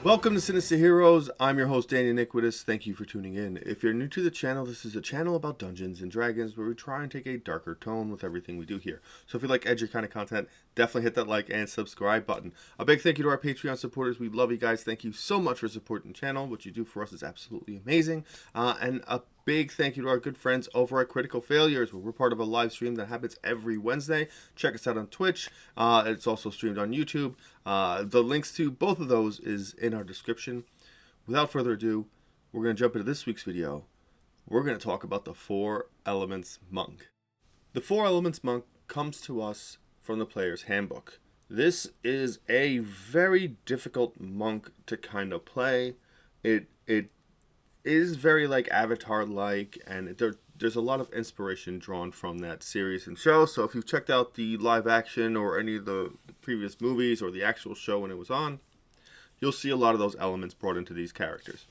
Welcome to Sinister Heroes. I'm your host, Danny Iniquitous. Thank you for tuning in. If you're new to the channel, this is a channel about Dungeons and Dragons where we try and take a darker tone with everything we do here. So if you like edgy kind of content, definitely hit that like and subscribe button. A big thank you to our Patreon supporters. We love you guys. Thank you so much for supporting the channel. What you do for us is absolutely amazing. And a big thank you to our good friends over at Critical Failures, where we're part of a live stream that happens every Wednesday. Check us out on Twitch. It's also streamed on YouTube. The links to both of those is in our description. Without further ado, we're going to jump into this week's video. We're going to talk about the Four Elements Monk. The Four Elements Monk comes to us from the Player's Handbook. This is a very difficult monk to kind of play. It is very like Avatar-like, and there's a lot of inspiration drawn from that series and show. So if you've checked out the live action or any of the previous movies or the actual show when it was on, you'll see a lot of those elements brought into these characters.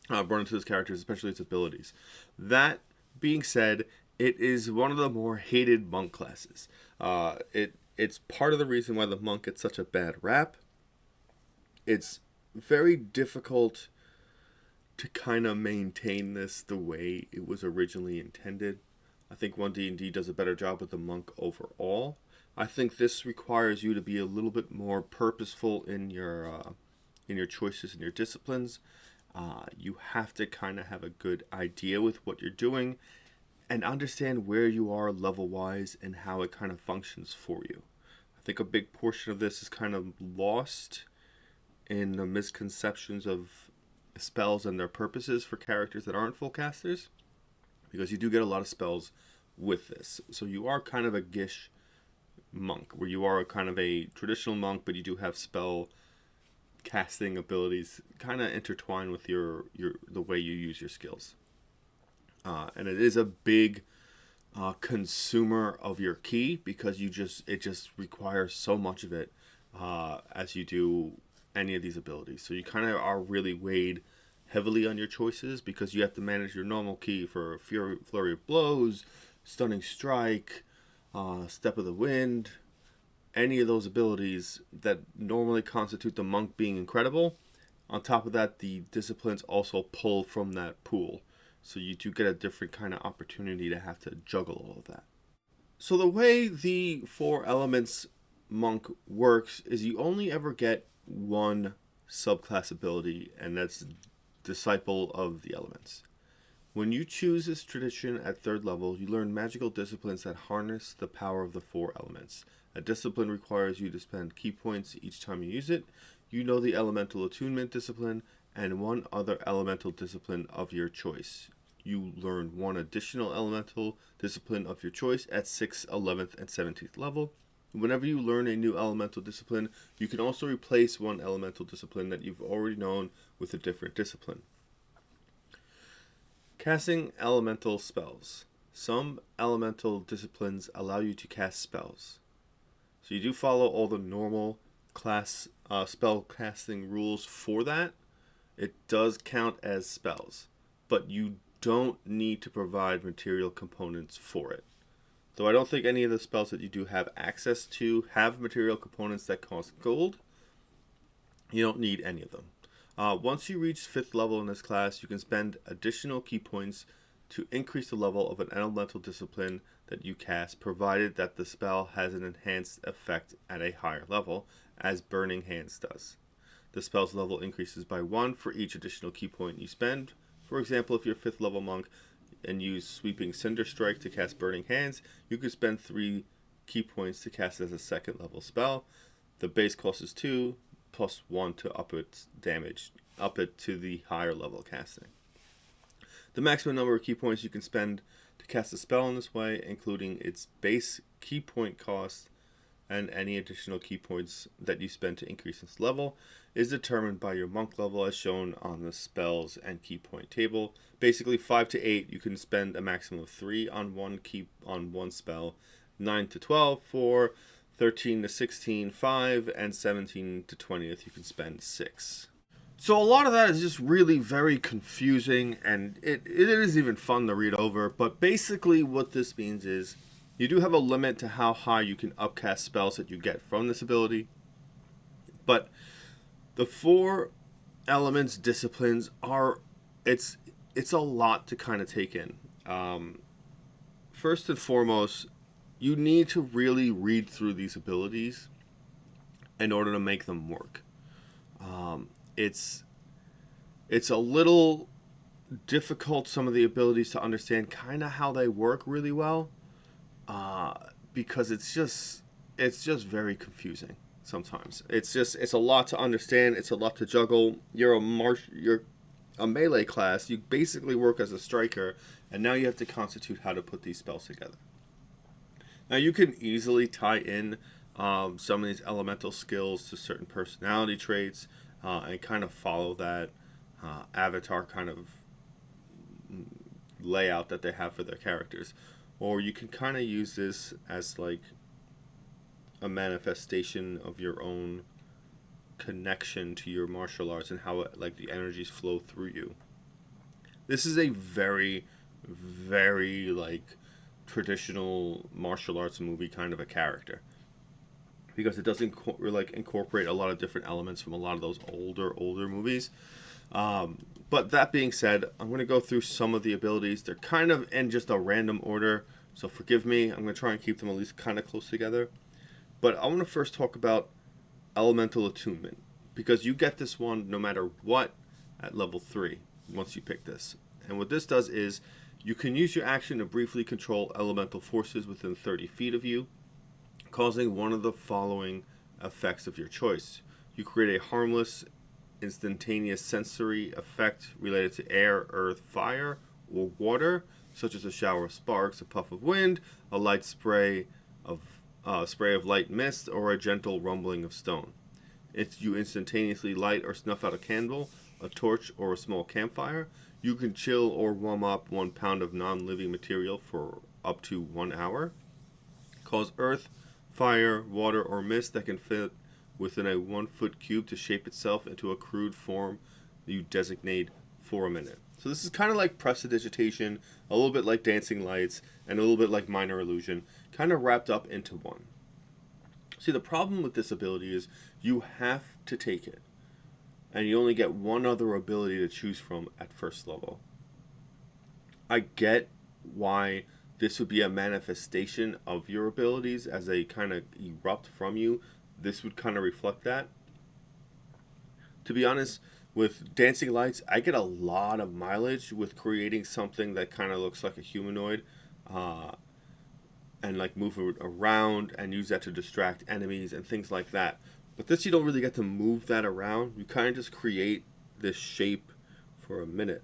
Especially its abilities. That being said, it is one of the more hated monk classes. It's part of the reason why the monk gets such a bad rap. It's very difficult to kind of maintain this the way it was originally intended. I think 1D&D does a better job with the monk overall. I think this requires you to be a little bit more purposeful in your choices and your disciplines. You have to kind of have a good idea with what you're doing and understand where you are level-wise and how it kind of functions for you. I think a big portion of this is kind of lost in the misconceptions of spells and their purposes for characters that aren't full casters, because you do get a lot of spells with this. So you are kind of a gish monk, where you are kind of a traditional monk, but you do have spell casting abilities kind of intertwined with the way you use your skills. And it is a big consumer of your ki, because it just requires so much of it as you do any of these abilities. So you kind of are really weighed heavily on your choices, because you have to manage your normal ki for flurry of blows, stunning strike, step of the wind, any of those abilities that normally constitute the monk being incredible. On top of that, the disciplines also pull from that pool, so you do get a different kind of opportunity to have to juggle all of that. So the way the Four Elements Monk works is you only ever get one subclass ability, and that's Disciple of the Elements. When you choose this tradition at 3rd level, you learn magical disciplines that harness the power of the four elements. A discipline requires you to spend ki points each time you use it. You know the elemental attunement discipline and one other elemental discipline of your choice. You learn one additional elemental discipline of your choice at 6th, 11th, and 17th level. Whenever you learn a new elemental discipline, you can also replace one elemental discipline that you've already known with a different discipline. Casting elemental spells. Some elemental disciplines allow you to cast spells. So you do follow all the normal class spell casting rules for that. It does count as spells, but you don't need to provide material components for it. Though I don't think any of the spells that you do have access to have material components that cost gold. You don't need any of them. Once you reach 5th level in this class, you can spend additional ki points to increase the level of an elemental discipline that you cast, provided that the spell has an enhanced effect at a higher level, as Burning Hands does. The spell's level increases by 1 for each additional ki point you spend. For example, if you're 5th level monk and use Sweeping Cinder Strike to cast Burning Hands, you could spend 3 ki points to cast it as a 2nd level spell. The base cost is 2, plus 1 to up its damage, up it to the higher level casting. The maximum number of ki points you can spend to cast a spell in this way, including its base ki point cost and any additional ki points that you spend to increase its level, is determined by your monk level as shown on the spells and ki point table. Basically 5 to 8 you can spend a maximum of 3 on one spell, 9 to 12 4, 13 to 16 5, and 17 to 20th you can spend 6. So a lot of that is just really very confusing, and it is even fun to read over, but basically what this means is you do have a limit to how high you can upcast spells that you get from this ability, but the 4 elements, disciplines are, it's a lot to kind of take in. First and foremost, you need to really read through these abilities in order to make them work. It's a little difficult, some of the abilities, to understand kind of how they work really well, because it's just very confusing sometimes. It's a lot to understand. It's a lot to juggle. You're a melee class. You basically work as a striker, and now you have to constitute how to put these spells together. Now you can easily tie in some of these elemental skills to certain personality traits, and kind of follow that avatar kind of layout that they have for their characters. Or you can kind of use this as like a manifestation of your own connection to your martial arts and how like the energies flow through you. This is a very, very like traditional martial arts movie kind of a character, because it does incorporate a lot of different elements from a lot of those older movies. But that being said, I'm going to go through some of the abilities. They're kind of in just a random order, so forgive me. I'm going to try and keep them at least kind of close together. But I want to first talk about elemental attunement, because you get this one no matter what at level 3 once you pick this. And what this does is you can use your action to briefly control elemental forces within 30 feet of you, causing one of the following effects of your choice. You create a harmless, instantaneous sensory effect related to air, earth, fire, or water, such as a shower of sparks, a puff of wind, a light spray of light mist, or a gentle rumbling of stone. You instantaneously light or snuff out a candle, a torch, or a small campfire. You can chill or warm up 1 pound of non-living material for up to 1 hour. Cause earth, fire, water, or mist that can fit within a 1-foot cube to shape itself into a crude form that you designate for a minute. So this is kind of like prestidigitation, a little bit like dancing lights, and a little bit like minor illusion, kind of wrapped up into one. See, the problem with this ability is you have to take it, and you only get one other ability to choose from at first level. I get why this would be a manifestation of your abilities as they kind of erupt from you. This would kind of reflect that. To be honest, with dancing lights, I get a lot of mileage with creating something that kind of looks like a humanoid, and like move it around and use that to distract enemies and things like that. But this, you don't really get to move that around. You kind of just create this shape for a minute.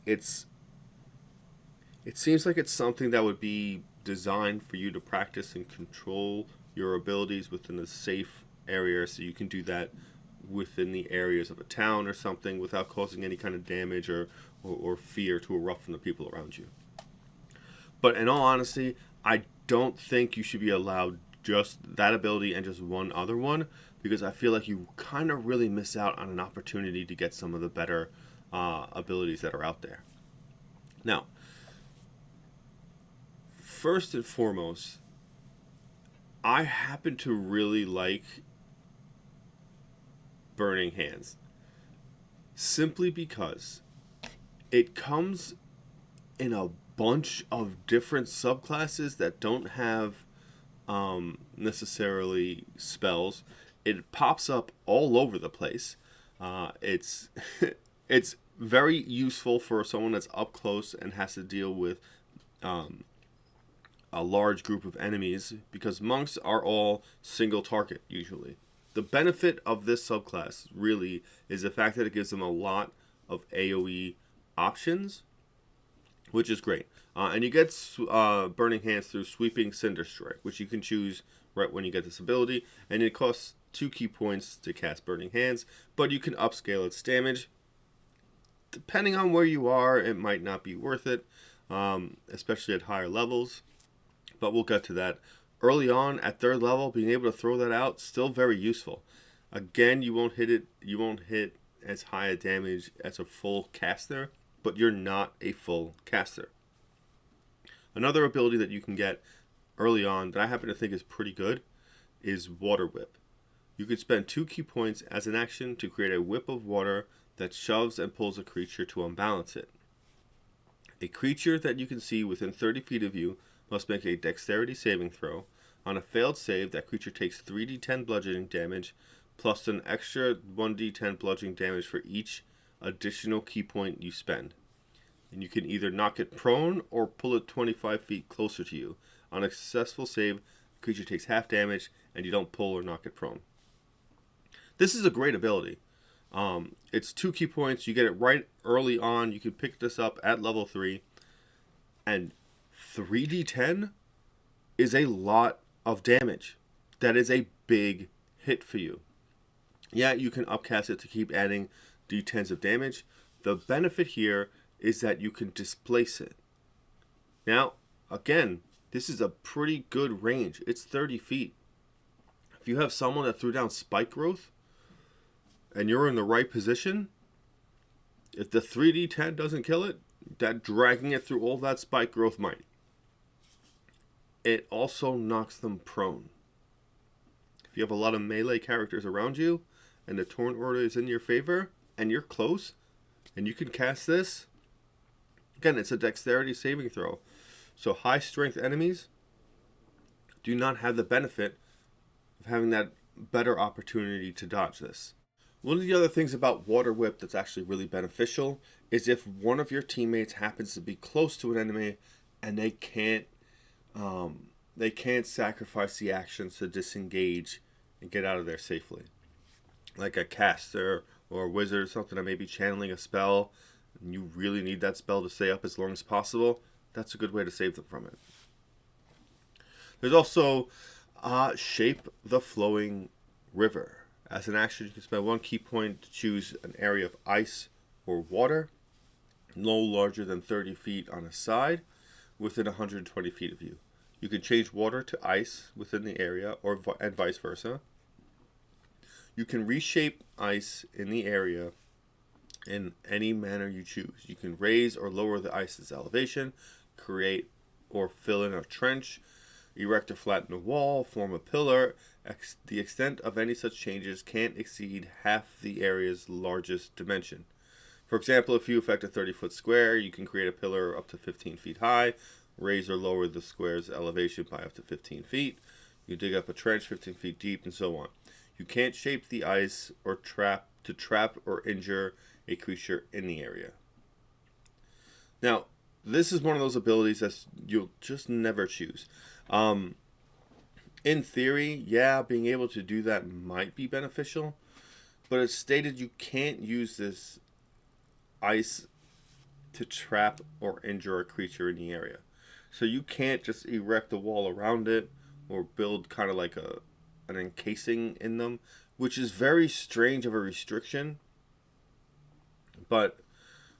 It seems like it's something that would be designed for you to practice and control your abilities within a safe area, so you can do that within the areas of a town or something without causing any kind of damage or fear to erupt from the people around you. But in all honesty, I don't think you should be allowed just that ability and just one other one, because I feel like you kind of really miss out on an opportunity to get some of the better abilities that are out there. Now, first and foremost, I happen to really like Burning Hands, simply because it comes in a bunch of different subclasses that don't have necessarily spells. It pops up all over the place. It's it's very useful for someone that's up close and has to deal with a large group of enemies, because monks are all single target usually. The benefit of this subclass really is the fact that it gives them a lot of AoE options, which is great. And you get Burning Hands through Sweeping Cinder Strike, which you can choose right when you get this ability, and it costs 2 key points to cast Burning Hands, but you can upscale its damage. Depending on where you are, it might not be worth it, especially at higher levels, but we'll get to that. Early on, at 3rd level, being able to throw that out, still very useful. Again, you won't hit as high a damage as a full caster, but you're not a full caster. Another ability that you can get early on that I happen to think is pretty good is Water Whip. You could spend 2 key points as an action to create a whip of water that shoves and pulls a creature to unbalance it. A creature that you can see within 30 feet of you must make a dexterity saving throw. On a failed save, that creature takes 3d10 bludgeoning damage, plus an extra 1d10 bludgeoning damage for each additional key point you spend. And you can either knock it prone or pull it 25 feet closer to you. On a successful save, the creature takes half damage, and you don't pull or knock it prone. This is a great ability. It's 2 key points. You get it right early on. You can pick this up at level 3. And 3d10 is a lot of damage. That is a big hit for you. Yeah, you can upcast it to keep adding d10s of damage. The benefit here is that you can displace it. Now, again, this is a pretty good range. It's 30 feet. If you have someone that threw down spike growth, and you're in the right position, if the 3d10 doesn't kill it, that dragging it through all that spike growth might. It also knocks them prone. If you have a lot of melee characters around you, and the turn order is in your favor, and you're close, and you can cast this, again, it's a dexterity saving throw. So high strength enemies do not have the benefit of having that better opportunity to dodge this. One of the other things about Water Whip that's actually really beneficial is if one of your teammates happens to be close to an enemy and they can't sacrifice the actions to disengage and get out of there safely. Like a caster or a wizard or something that may be channeling a spell and you really need that spell to stay up as long as possible, that's a good way to save them from it. There's also Shape the Flowing River. As an action, you can spend 1 key point to choose an area of ice or water, no larger than 30 feet on a side, within 120 feet of you. You can change water to ice within the area, and vice versa. You can reshape ice in the area in any manner you choose. You can raise or lower the ice's elevation, create or fill in a trench, erect or flatten a wall, form a pillar. The extent of any such changes can't exceed half the area's largest dimension. For example, if you affect a 30-foot square, you can create a pillar up to 15 feet high, raise or lower the square's elevation by up to 15 feet. You dig up a trench 15 feet deep, and so on. You can't shape the ice or trap or injure a creature in the area. Now, this is one of those abilities that you'll just never choose. In theory, yeah, being able to do that might be beneficial, but it's stated you can't use this ice to trap or injure a creature in the area. So you can't just erect a wall around it or build kind of like an encasing in them, which is very strange of a restriction. But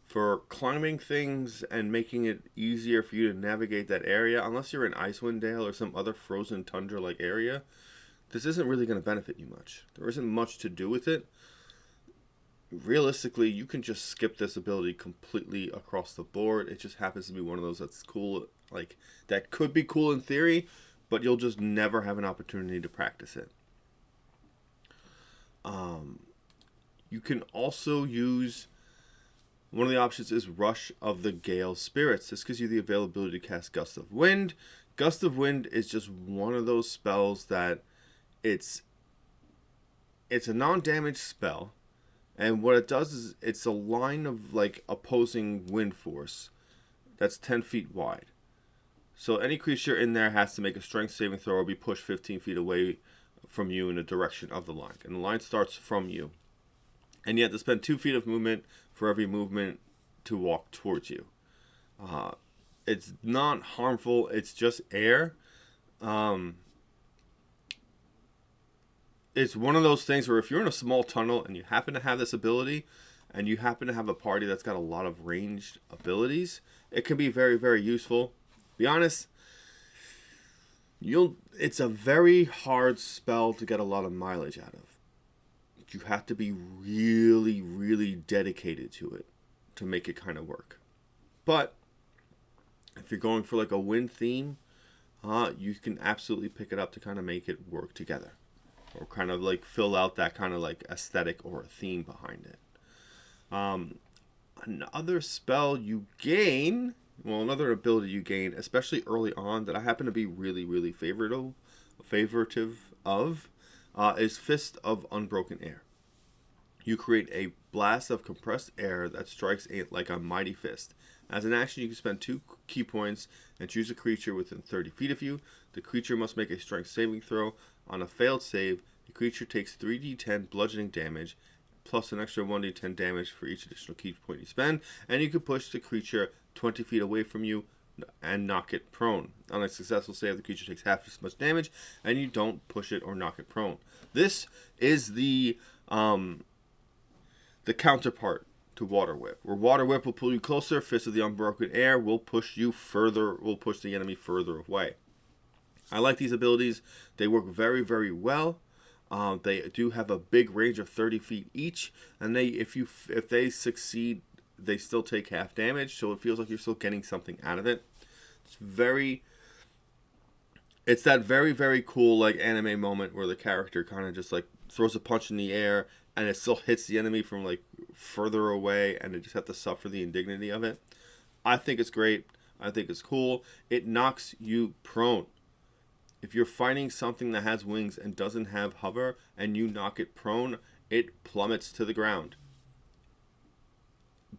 for climbing things and making it easier for you to navigate that area, unless you're in Icewind Dale or some other frozen tundra-like area, this isn't really going to benefit you much. There isn't much to do with it. Realistically, you can just skip this ability completely across the board. It just happens to be one of those that's cool, like that could be cool in theory, but you'll just never have an opportunity to practice it. You can also use, one of the options is Rush of the Gale Spirits. This gives you the availability to cast Gust of Wind. Gust of Wind is just one of those spells that it's a non-damage spell, and what it does is it's a line of like opposing wind force that's 10 feet wide. So any creature in there has to make a strength saving throw or be pushed 15 feet away from you in the direction of the line. And the line starts from you. And you have to spend 2 feet of movement for every movement to walk towards you. It's not harmful. It's just air. It's one of those things where if you're in a small tunnel and you happen to have this ability and you happen to have a party that's got a lot of ranged abilities, it can be very, very useful. Be honest, it's a very hard spell to get a lot of mileage out of. You have to be really, really dedicated to it to make it kind of work. But if you're going for like a wind theme, you can absolutely pick it up to kind of make it work together. or kind of like fill out that kind of like aesthetic or a theme behind it. Another spell you gain, well, another ability you gain, especially early on, that I happen to be really, really favoritive of, is Fist of Unbroken Air. You create a blast of compressed air that strikes like a mighty fist. As an action, you can spend 2 key points and choose a creature within 30 feet of you. The creature must make a strength saving throw. On a failed save, the creature takes 3d10 bludgeoning damage, plus an extra 1d10 damage for each additional key point you spend, and you can push the creature 20 feet away from you and knock it prone. On a successful save, the creature takes half as much damage, and you don't push it or knock it prone. This is the counterpart to Water Whip, where Water Whip will pull you closer. Fist of the Unbroken Air will push you further, will push the enemy further away. I like these abilities. They work very, very well. They do have a big range of 30 feet each, and if they succeed, they still take half damage, so it feels like you're still getting something out of it. It's that very, very cool like anime moment where the character kind of just like throws a punch in the air and it still hits the enemy from like further away, and they just have to suffer the indignity of it. I think it's great. I think it's cool. It knocks you prone. If you're fighting something that has wings and doesn't have hover and you knock it prone, it plummets to the ground.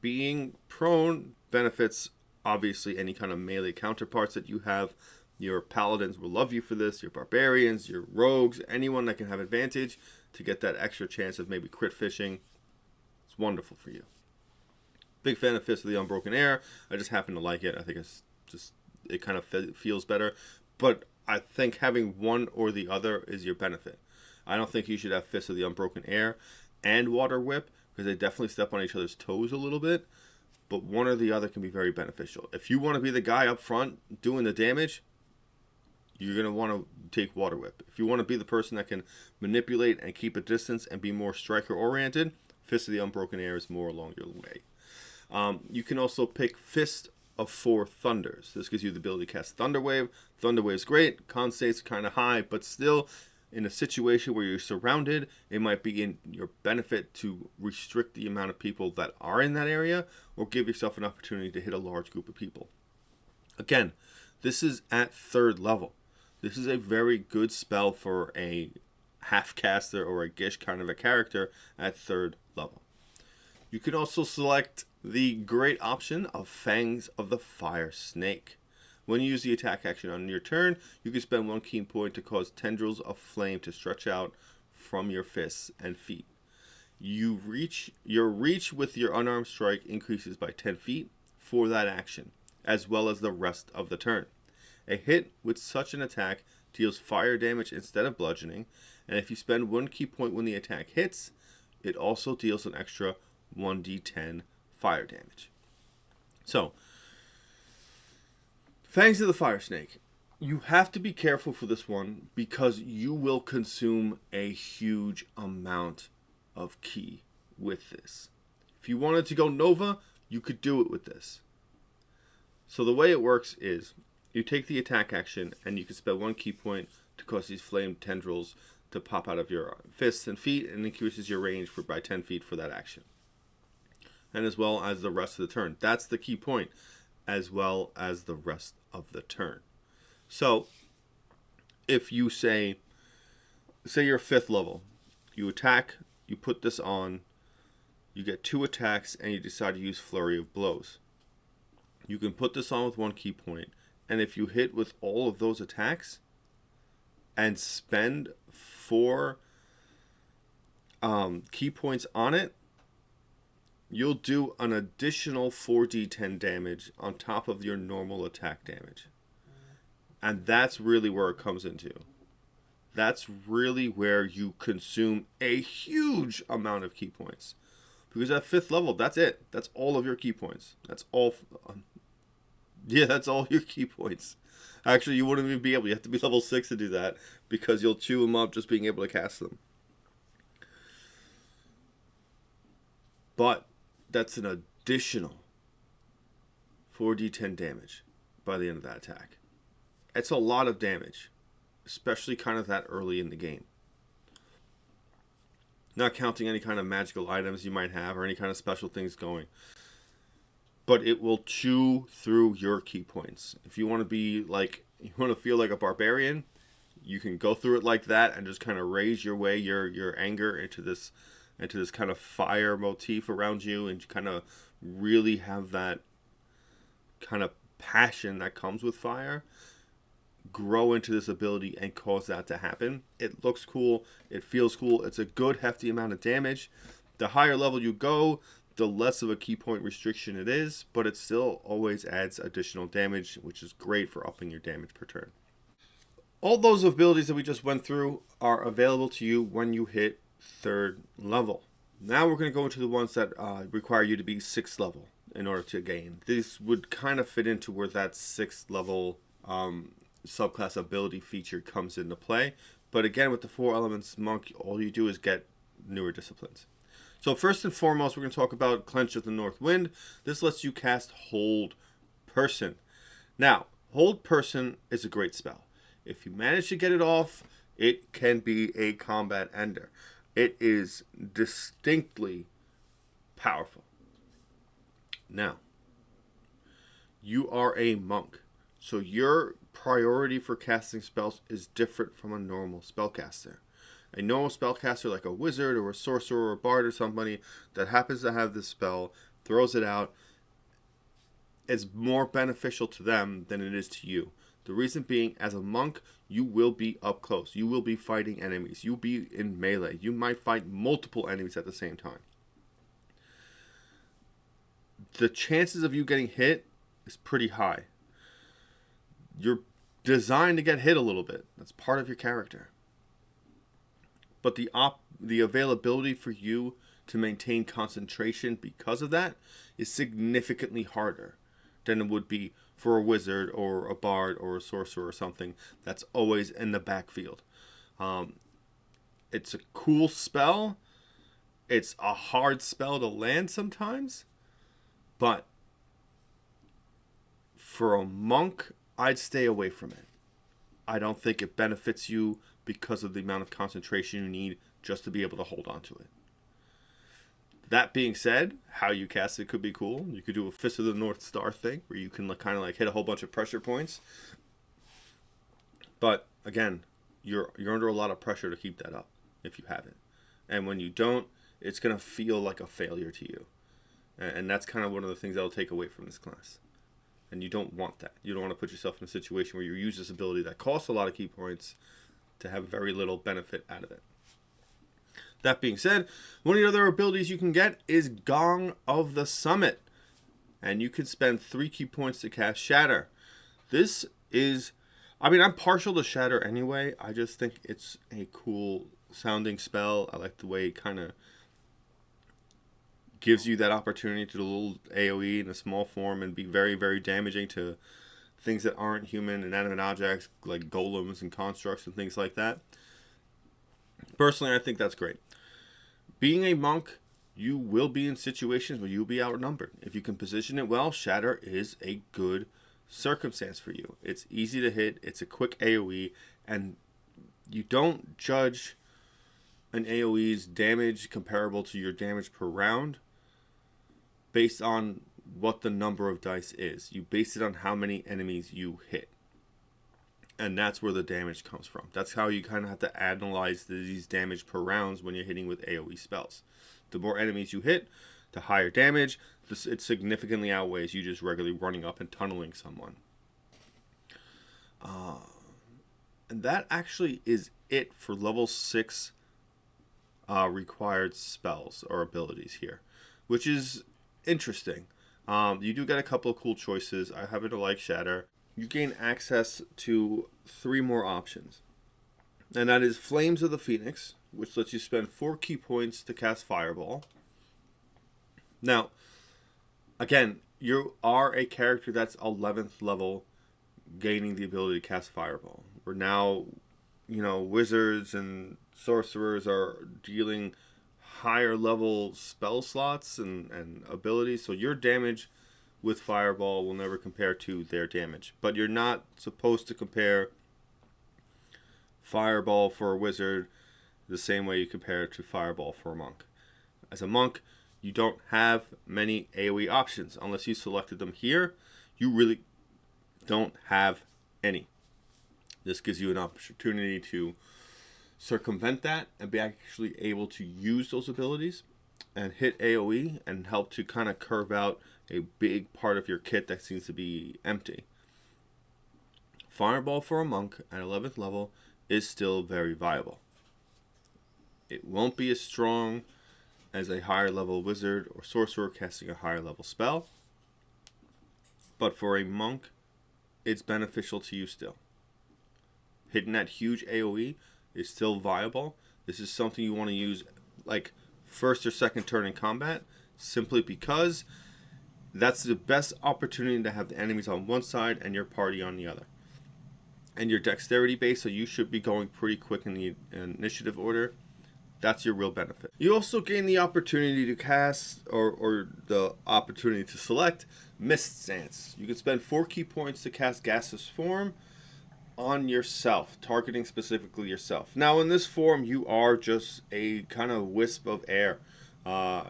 Being prone benefits obviously any kind of melee counterparts that you have. Your paladins will love you for this, your barbarians, your rogues, anyone that can have advantage to get that extra chance of maybe crit fishing. It's wonderful for you. Big fan of Fist of the Unbroken Air. I just happen to like it. I think it kind of feels better. But I think having one or the other is your benefit. I don't think you should have Fist of the Unbroken Air and Water Whip, because they definitely step on each other's toes a little bit. But one or the other can be very beneficial. If you want to be the guy up front doing the damage, you're going to want to take Water Whip. If you want to be the person that can manipulate and keep a distance and be more striker oriented, Fist of the Unbroken Air is more along your way. You can also pick Fist of 4 Thunders. This gives you the ability to cast Thunder Wave. Thunder Wave is great. Con state's kind of high, but still, in a situation where you're surrounded, it might be in your benefit to restrict the amount of people that are in that area, or give yourself an opportunity to hit a large group of people. Again, this is at 3rd level. This is a very good spell for a half-caster or a Gish kind of a character at 3rd level. You can also select the great option of Fangs of the Fire Snake. When you use the attack action on your turn, you can spend 1 key point to cause tendrils of flame to stretch out from your fists and feet. Your reach with your unarmed strike increases by 10 feet for that action, as well as the rest of the turn. A hit with such an attack deals fire damage instead of bludgeoning, and if you spend 1 key point when the attack hits, it also deals an extra 1d10 fire damage. So, Fangs of the Fire Snake. You have to be careful for this one because you will consume a huge amount of ki with this. If you wanted to go Nova, you could do it with this. So the way it works is, you take the attack action, and you can spend 1 key point to cause these flame tendrils to pop out of your fists and feet, and increases your range by 10 feet for that action. And as well as the rest of the turn. That's the key point, as well as the rest of the turn. So, if you say you're 5th level, you attack, you put this on, you get 2 attacks, and you decide to use Flurry of Blows. You can put this on with 1 key point, and if you hit with all of those attacks and spend 4 key points on it, you'll do an additional 4d10 damage on top of your normal attack damage. And that's really where it comes into. That's really where you consume a huge amount of key points. Because at 5th level, that's it. That's all of your key points. That's all... that's all your key points. Actually, you wouldn't even be able... You have to be level 6 to do that, because you'll chew them up just being able to cast them. But that's an additional 4d10 damage by the end of that attack. It's a lot of damage, especially kind of that early in the game. not counting any kind of magical items you might have or any kind of special things going. But it will chew through your key points. If you want to be like, you want to feel like a barbarian, you can go through it like that and just kind of raise your way, your anger into this kind of fire motif around you, and kind of really have that kind of passion that comes with fire grow into this ability and cause that to happen. It looks cool, it feels cool, it's a good hefty amount of damage. The higher level you go, the less of a key point restriction it is, but it still always adds additional damage, which is great for upping your damage per turn. All those abilities that we just went through are available to you when you hit 3rd level. Now we're going to go into the ones that require you to be 6th level in order to gain. These would kind of fit into where that 6th level subclass ability feature comes into play. But again, with the 4 elements monk, all you do is get newer disciplines. So first and foremost, we're going to talk about Clench of the North Wind. This lets you cast Hold Person. Now, Hold Person is a great spell. If you manage to get it off, it can be a combat ender. It is distinctly powerful. Now, you are a monk, so your priority for casting spells is different from a normal spellcaster. A normal spellcaster like a wizard or a sorcerer or a bard or somebody that happens to have this spell, throws it out, it's more beneficial to them than it is to you. The reason being, as a monk, you will be up close. You will be fighting enemies. You'll be in melee. You might fight multiple enemies at the same time. The chances of you getting hit is pretty high. You're designed to get hit a little bit. That's part of your character. But the availability for you to maintain concentration because of that is significantly harder than it would be for a wizard or a bard or a sorcerer or something that's always in the backfield. It's a cool spell. It's a hard spell to land sometimes. But for a monk, I'd stay away from it. I don't think it benefits you because of the amount of concentration you need just to be able to hold on to it. That being said, how you cast it could be cool. You could do a Fist of the North Star thing where you can kind of like hit a whole bunch of pressure points. But again, you're under a lot of pressure to keep that up if you have it. And when you don't, it's going to feel like a failure to you. And that's kind of one of the things that'll take away from this class. And you don't want that. You don't want to put yourself in a situation where you use this ability that costs a lot of key points to have very little benefit out of it. That being said, one of the other abilities you can get is Gong of the Summit. And you can spend 3 key points to cast Shatter. This is, I'm partial to Shatter anyway. I just think it's a cool sounding spell. I like the way it kind of gives you that opportunity to do a little AoE in a small form and be very, very damaging to things that aren't human, inanimate objects like golems and constructs and things like that. Personally, I think that's great. Being a monk, you will be in situations where you'll be outnumbered. If you can position it well, Shatter is a good circumstance for you. It's easy to hit, it's a quick AoE, and you don't judge an AoE's damage comparable to your damage per round based on what the number of dice is. You base it on how many enemies you hit. And that's where the damage comes from. That's how you kind of have to analyze these damage per rounds when you're hitting with AoE spells. The more enemies you hit, the higher damage. It significantly outweighs you just regularly running up and tunneling someone. And that actually is it for level 6 required spells or abilities here, which is interesting. You do get a couple of cool choices. I happen to like Shatter. You gain access to 3 more options. And that is Flames of the Phoenix, which lets you spend 4 key points to cast Fireball. Now, again, you are a character that's 11th level gaining the ability to cast Fireball. We're now, wizards and sorcerers are dealing higher level spell slots and abilities, so your damage with Fireball will never compare to their damage. But you're not supposed to compare Fireball for a wizard the same way you compare it to fireball for a monk. As a monk, you don't have many AoE options. Unless you selected them here, you really don't have any. This gives you an opportunity to circumvent that and be actually able to use those abilities and hit AoE and help to kind of curve out a big part of your kit that seems to be empty. Fireball for a monk at 11th level is still very viable. It won't be as strong as a higher level wizard or sorcerer casting a higher level spell, but for a monk, it's beneficial to you still. Hitting that huge AoE is still viable. This is something you want to use like first or second turn in combat, simply because that's the best opportunity to have the enemies on one side and your party on the other. And your dexterity base, so you should be going pretty quick in the initiative order. That's your real benefit. You also gain the opportunity to cast, or the opportunity to select, Mist Stance. You can spend 4 key points to cast Gaseous Form on yourself, targeting specifically yourself. Now, in this form, you are just a kind of wisp of air.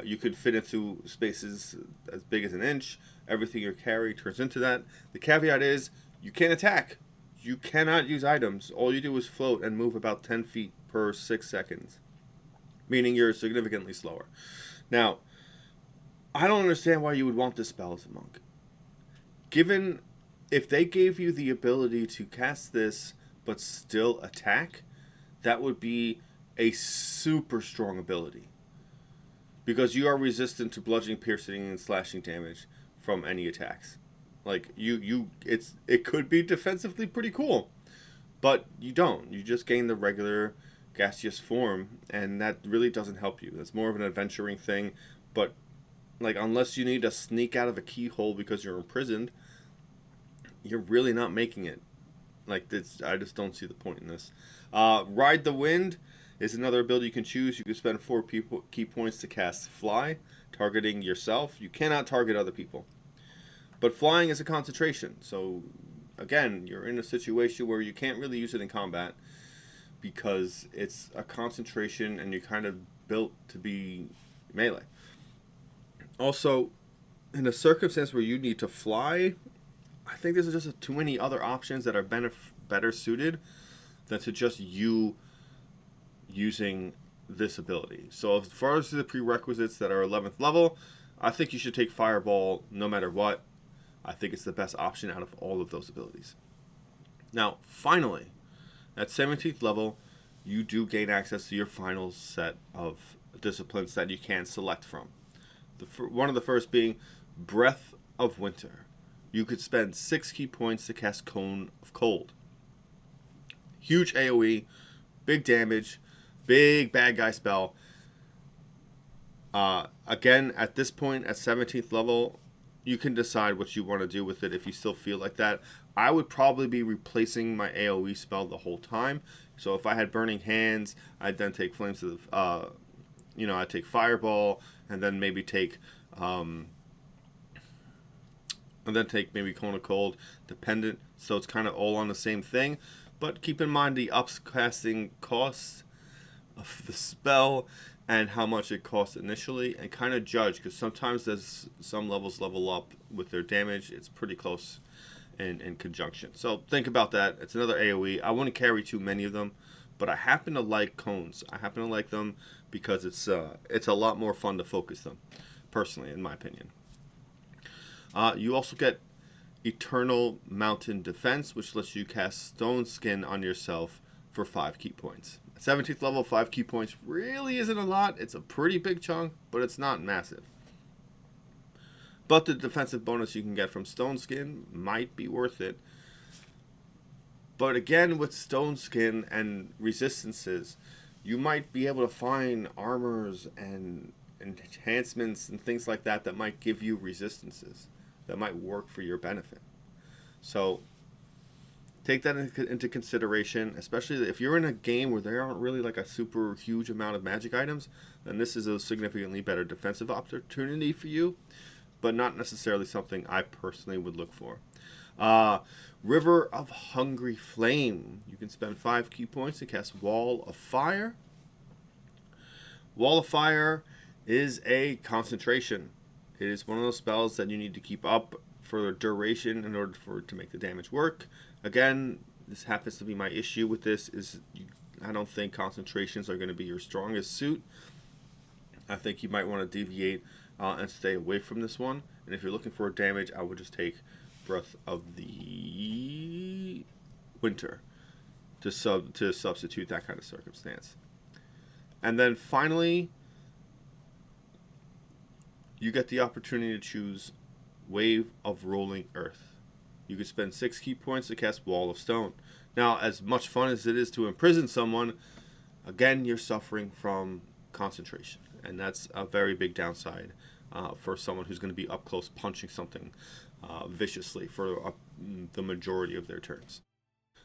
You could fit into spaces as big as an inch. Everything you carry turns into that. The caveat is, you can't attack. You cannot use items. All you do is float and move about 10 feet per 6 seconds. Meaning you're significantly slower. Now, I don't understand why you would want this spell as a monk. Given, if they gave you the ability to cast this but still attack, that would be a super strong ability. Because you are resistant to bludgeoning, piercing, and slashing damage from any attacks. Like, it could be defensively pretty cool. But you don't. You just gain the regular gaseous form, and that really doesn't help you. That's more of an adventuring thing, but like, unless you need to sneak out of a keyhole because you're imprisoned, you're really not making it. Like, this, I just don't see the point in this. Ride the Wind is another ability you can choose. You can spend 4 key points to cast Fly, targeting yourself. You cannot target other people. But flying is a concentration, so again, you're in a situation where you can't really use it in combat because it's a concentration and you're kind of built to be melee. Also, in a circumstance where you need to fly, I think there's just too many other options that are better suited than to just you using this ability. So as far as the prerequisites that are 11th level, I think you should take Fireball no matter what. I think it's the best option out of all of those abilities. Now, finally, at 17th level, you do gain access to your final set of disciplines that you can select from. One of the first being Breath of Winter. You could spend 6 key points to cast Cone of Cold. Huge AoE, big damage, big bad guy spell. Again, at this point, at 17th level, you can decide what you want to do with it if you still feel like that. I would probably be replacing my AoE spell the whole time. So if I had Burning Hands, I'd then take Flames of the, I'd take Fireball, and then maybe take, maybe Cone of Cold, dependent. So it's kind of all on the same thing. But keep in mind the upcasting costs of the spell and how much it costs initially, and kind of judge, because sometimes there's some levels level up with their damage. It's pretty close in conjunction. So think about that. It's another AoE. I wouldn't carry too many of them, but I happen to like cones. I happen to like them because it's a lot more fun to focus them, personally, in my opinion. You also get Eternal Mountain Defense, which lets you cast Stone Skin on yourself for 5 key points. 17th level, 5 key points really isn't a lot. It's a pretty big chunk, but it's not massive. But the defensive bonus you can get from Stone Skin might be worth it. But again, with Stone Skin and resistances, you might be able to find armors and enhancements and things like that that might give you resistances that might work for your benefit. So take that into consideration, especially if you're in a game where there aren't really like a super huge amount of magic items, then this is a significantly better defensive opportunity for you, but not necessarily something I personally would look for. River of Hungry Flame. You can spend 5 key points to cast Wall of Fire Wall of Fire is a concentration. It is one of those spells that you need to keep up for a duration in order for it to make the damage work. Again, this happens to be my issue with this, is I don't think concentrations are going to be your strongest suit. I think you might want to deviate and stay away from this one. And if you're looking for damage, I would just take Breath of the Winter to substitute that kind of circumstance. And then finally, you get the opportunity to choose Wave of Rolling Earth. You could spend 6 key points to cast Wall of Stone. Now, as much fun as it is to imprison someone, again, you're suffering from concentration. And that's a very big downside for someone who's going to be up close punching something viciously for the majority of their turns.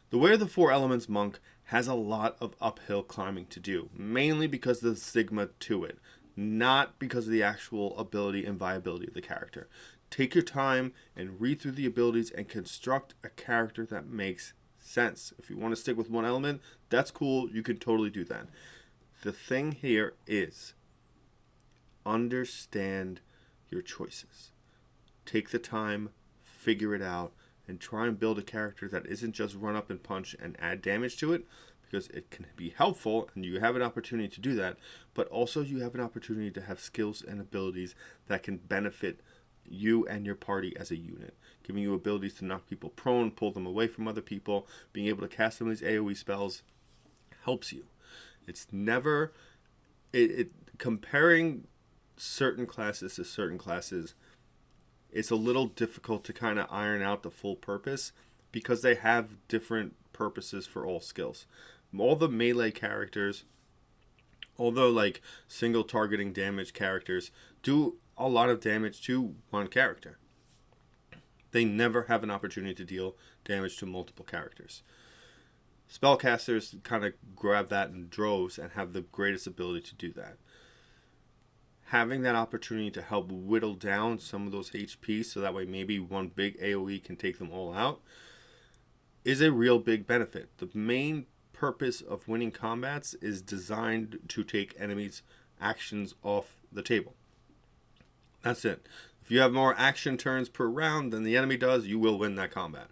The Way of the Four Elements monk has a lot of uphill climbing to do, mainly because of the stigma to it, not because of the actual ability and viability of the character. Take your time and read through the abilities and construct a character that makes sense. If you want to stick with one element, that's cool, you can totally do that. The thing here is, understand your choices. Take the time, figure it out, and try and build a character that isn't just run up and punch and add damage to it, because it can be helpful and you have an opportunity to do that, but also you have an opportunity to have skills and abilities that can benefit you and your party as a unit, giving you abilities to knock people prone, pull them away from other people. Being able to cast some of these AoE spells helps you. It's never comparing certain classes to certain classes, it's a little difficult to kind of iron out the full purpose because they have different purposes for all skills. All the melee characters, although like single targeting damage characters, do a lot of damage to one character. They never have an opportunity to deal damage to multiple characters. Spellcasters kind of grab that in droves and have the greatest ability to do that. Having that opportunity to help whittle down some of those HP so that way maybe one big AoE can take them all out is a real big benefit. The main purpose of winning combats is designed to take enemies' actions off the table. That's it. If you have more action turns per round than the enemy does, you will win that combat.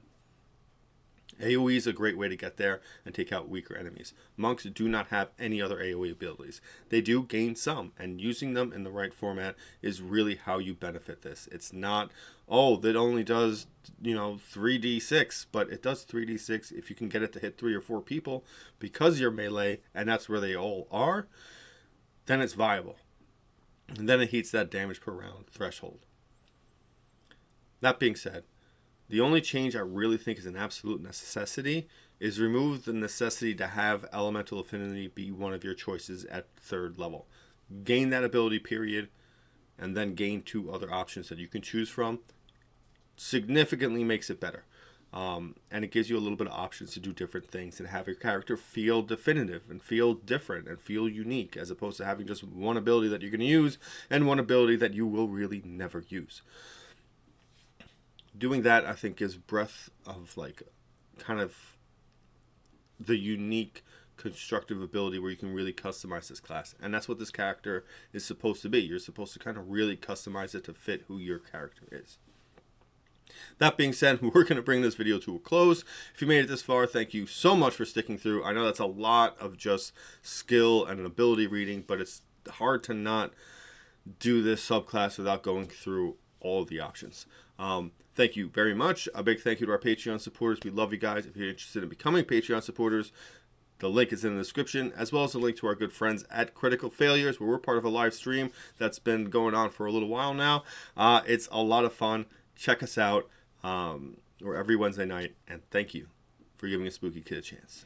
AoE is a great way to get there and take out weaker enemies. Monks do not have any other AoE abilities. They do gain some, and using them in the right format is really how you benefit this. It's not, oh, that only does, 3d6, but it does 3d6 if you can get it to hit 3 or 4 people because you're melee, and that's where they all are, then it's viable. And then it heats that damage per round threshold. That being said, the only change I really think is an absolute necessity is remove the necessity to have elemental affinity be one of your choices at 3rd level. Gain that ability, period, and then gain 2 other options that you can choose from. Significantly makes it better. And it gives you a little bit of options to do different things and have your character feel definitive and feel different and feel unique, as opposed to having just one ability that you're going to use and one ability that you will really never use. Doing that, I think, gives breadth of kind of the unique constructive ability where you can really customize this class. And that's what this character is supposed to be. You're supposed to kind of really customize it to fit who your character is. That being said, we're going to bring this video to a close. If you made it this far, thank you so much for sticking through. I know that's a lot of just skill and an ability reading, but it's hard to not do this subclass without going through all of the options. Thank you very much. A big thank you to our Patreon supporters. We love you guys. If you're interested in becoming Patreon supporters, the link is in the description, as well as a link to our good friends at Critical Failures, where we're part of a live stream that's been going on for a little while now. It's a lot of fun. Check us out. We're every Wednesday night, and thank you for giving a spooky kid a chance.